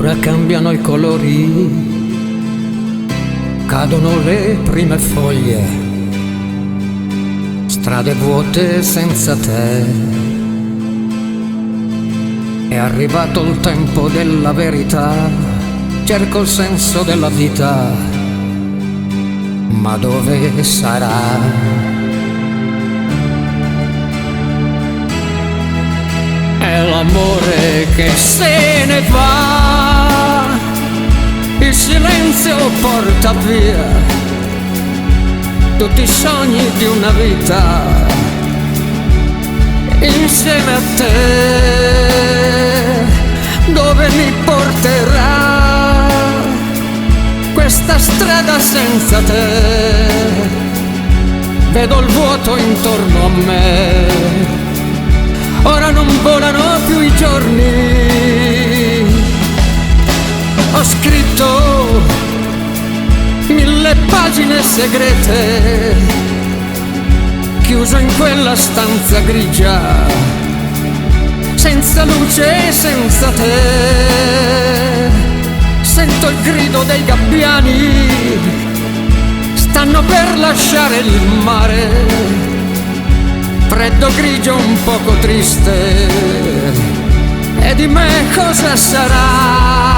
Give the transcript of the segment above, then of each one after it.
Ora cambiano i colori, cadono le prime foglie, strade vuote senza te. È arrivato il tempo della verità, cerco il senso della vita, ma dove sarà? È l'amore che se ne va, il silenzio porta via tutti i sogni di una vita insieme a te. Dove mi porterà questa strada senza te? Vedo il vuoto intorno a me. Ora non volano più i giorni. Ho scritto 1000 pagine segrete, chiuso in quella stanza grigia, senza luce e senza te. Sento il grido dei gabbiani, stanno per lasciare il mare. Freddo grigio un poco triste, e di me cosa sarà?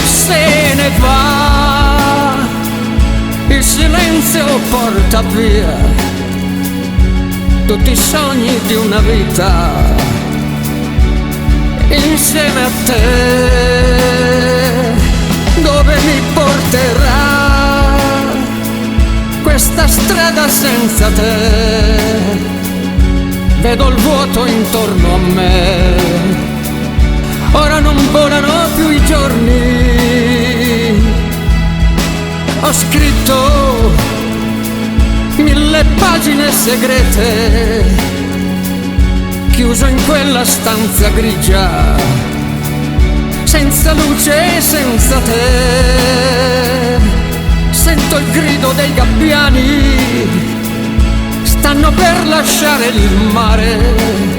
Se ne va, il silenzio porta via tutti i sogni di una vita insieme a te. Dove mi porterà questa strada senza te? Vedo il vuoto intorno a me. Ora non volano più i giorni. Ho scritto 1000 pagine segrete, chiuso in quella stanza grigia, senza luce e senza te. Sento il grido dei gabbiani, stanno per lasciare il mare.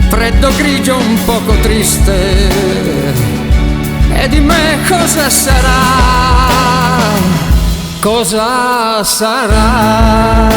Freddo grigio un poco triste, e di me cosa sarà? Cosa sarà?